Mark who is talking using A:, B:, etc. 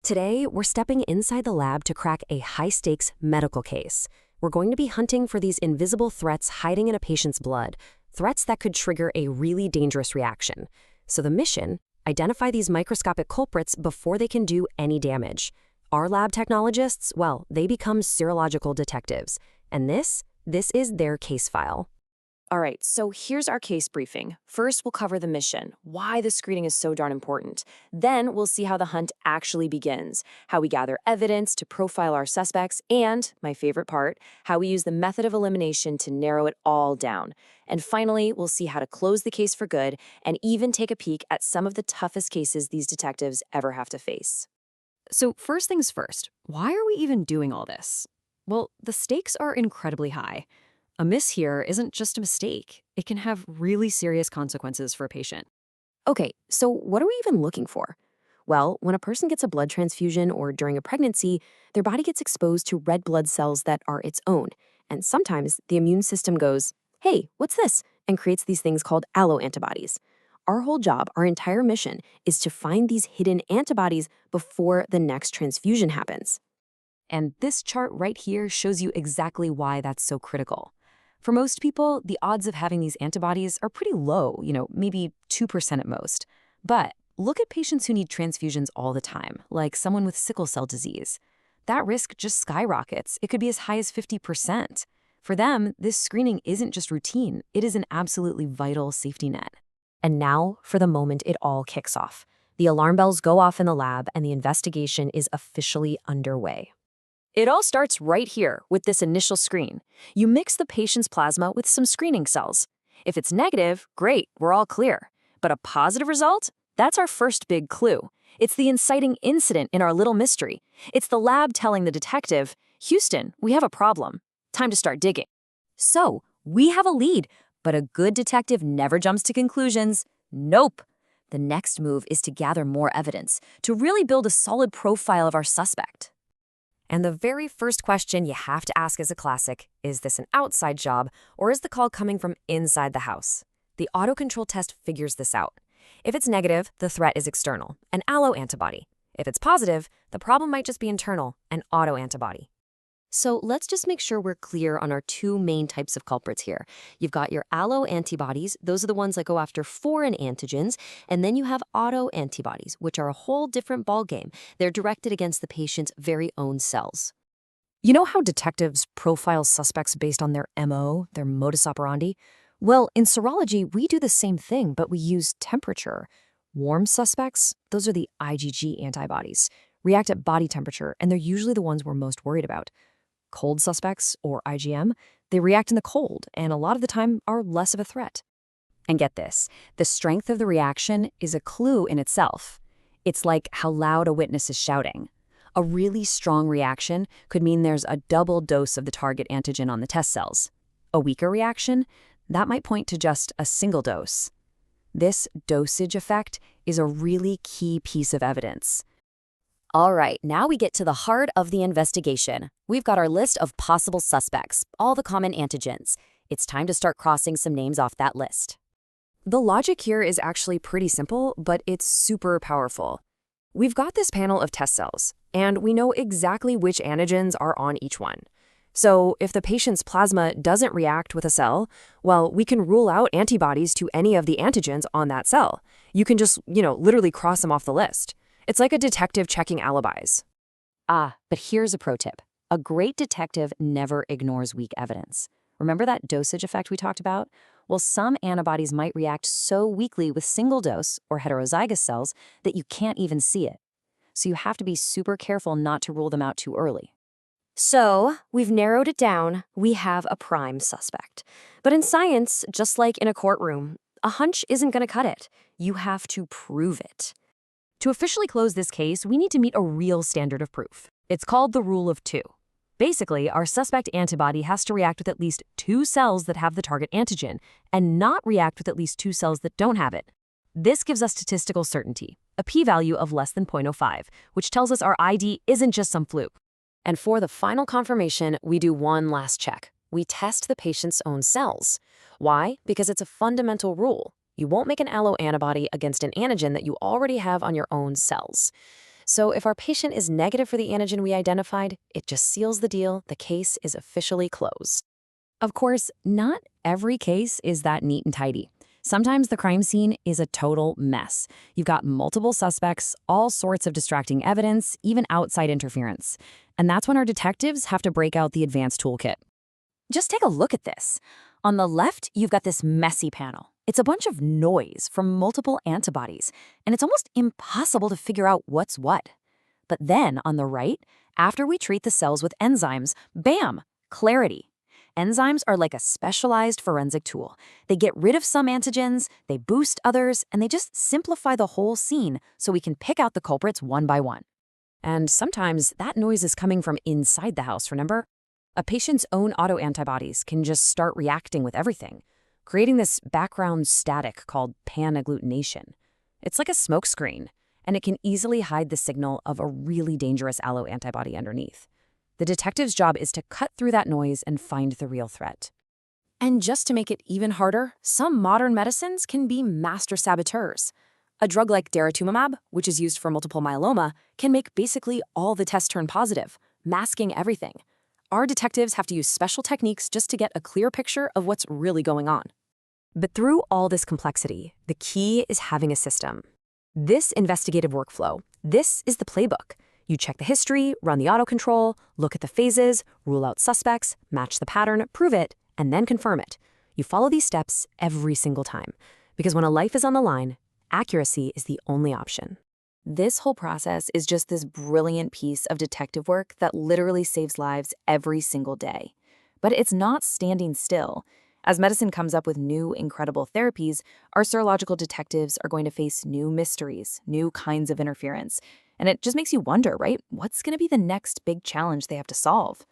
A: Today, we're stepping inside the lab to crack a high-stakes medical case. We're going to be hunting for these invisible threats hiding in a patient's blood, threats that could trigger a really dangerous reaction. So the mission: identify these microscopic culprits before they can do any damage. Our lab technologists, well, they become serological detectives. And this is their case file.
B: All right, so here's our case briefing. First, we'll cover the mission, why the screening is so darn important. Then we'll see how the hunt actually begins, how we gather evidence to profile our suspects, and, my favorite part, how we use the method of elimination to narrow it all down. And finally, we'll see how to close the case for good and even take a peek at some of the toughest cases these detectives ever have to face.
C: So first things first, why are we even doing all this? Well, the stakes are incredibly high. A miss here isn't just a mistake. It can have really serious consequences for a patient.
A: Okay, so what are we even looking for? Well, when a person gets a blood transfusion or during a pregnancy, their body gets exposed to red blood cells that are its own. And sometimes the immune system goes, "Hey, what's this?" and creates these things called alloantibodies. Our whole job, our entire mission, is to find these hidden antibodies before the next transfusion happens.
C: And this chart right here shows you exactly why that's so critical. For most people, the odds of having these antibodies are pretty low, maybe 2% at most. But look at patients who need transfusions all the time, like someone with sickle cell disease. That risk just skyrockets. It could be as high as 50%. For them, this screening isn't just routine. It is an absolutely vital safety net.
A: And now, for the moment it all kicks off. The alarm bells go off in the lab and the investigation is officially underway.
B: It all starts right here with this initial screen. You mix the patient's plasma with some screening cells. If it's negative, great, we're all clear. But a positive result? That's our first big clue. It's the inciting incident in our little mystery. It's the lab telling the detective, "Houston, we have a problem. Time to start digging." So, we have a lead, but a good detective never jumps to conclusions. Nope. The next move is to gather more evidence, to really build a solid profile of our suspect.
A: And the very first question you have to ask is a classic: is this an outside job, or is the call coming from inside the house? The autocontrol test figures this out. If it's negative, the threat is external, an alloantibody. If it's positive, the problem might just be internal, an autoantibody. So let's just make sure we're clear on our two main types of culprits here. You've got your alloantibodies, those are the ones that go after foreign antigens, and then you have autoantibodies, which are a whole different ballgame. They're directed against the patient's very own cells. You know how detectives profile suspects based on their MO, their modus operandi? Well, in serology, we do the same thing, but we use temperature. Warm suspects, those are the IgG antibodies, react at body temperature, and they're usually the ones we're most worried about. Cold suspects, or IgM, they react in the cold and a lot of the time are less of a threat.
C: And get this, the strength of the reaction is a clue in itself. It's like how loud a witness is shouting. A really strong reaction could mean there's a double dose of the target antigen on the test cells. A weaker reaction, that might point to just a single dose. This dosage effect is a really key piece of evidence.
B: All right, now we get to the heart of the investigation. We've got our list of possible suspects, all the common antigens. It's time to start crossing some names off that list.
A: The logic here is actually pretty simple, but it's super powerful. We've got this panel of test cells, and we know exactly which antigens are on each one. So if the patient's plasma doesn't react with a cell, well, we can rule out antibodies to any of the antigens on that cell. You can just, literally cross them off the list. It's like a detective checking alibis.
B: But here's a pro tip. A great detective never ignores weak evidence. Remember that dosage effect we talked about? Well, some antibodies might react so weakly with single-dose or heterozygous cells that you can't even see it. So you have to be super careful not to rule them out too early.
A: So, we've narrowed it down. We have a prime suspect. But in science, just like in a courtroom, a hunch isn't going to cut it. You have to prove it. To officially close this case, we need to meet a real standard of proof. It's called the rule of two. Basically, our suspect antibody has to react with at least 2 cells that have the target antigen and not react with at least 2 cells that don't have it. This gives us statistical certainty, a p-value of less than 0.05, which tells us our ID isn't just some fluke. And for the final confirmation, we do one last check. We test the patient's own cells. Why? Because it's a fundamental rule. You won't make an alloantibody against an antigen that you already have on your own cells. So if our patient is negative for the antigen we identified, it just seals the deal. The case is officially closed.
C: Of course, not every case is that neat and tidy. Sometimes the crime scene is a total mess. You've got multiple suspects, all sorts of distracting evidence, even outside interference. And that's when our detectives have to break out the advanced toolkit. Just take a look at this. On the left, you've got this messy panel. It's a bunch of noise from multiple antibodies, and it's almost impossible to figure out what's what. But then, on the right, after we treat the cells with enzymes, bam, clarity. Enzymes are like a specialized forensic tool. They get rid of some antigens, they boost others, and they just simplify the whole scene so we can pick out the culprits one by one.
A: And sometimes that noise is coming from inside the house, remember? A patient's own autoantibodies can just start reacting with everything, creating this background static called pan-agglutination. It's like a smoke screen, and it can easily hide the signal of a really dangerous alloantibody underneath. The detective's job is to cut through that noise and find the real threat. And just to make it even harder, some modern medicines can be master saboteurs. A drug like daratumumab, which is used for multiple myeloma, can make basically all the tests turn positive, masking everything. Our detectives have to use special techniques just to get a clear picture of what's really going on. But through all this complexity, the key is having a system. This investigative workflow, this is the playbook. You check the history, run the autocontrol, look at the phases, rule out suspects, match the pattern, prove it, and then confirm it. You follow these steps every single time, because when a life is on the line, accuracy is the only option.
B: This whole process is just this brilliant piece of detective work that literally saves lives every single day. But it's not standing still. As medicine comes up with new, incredible therapies, our serological detectives are going to face new mysteries, new kinds of interference. And it just makes you wonder, right? What's going to be the next big challenge they have to solve?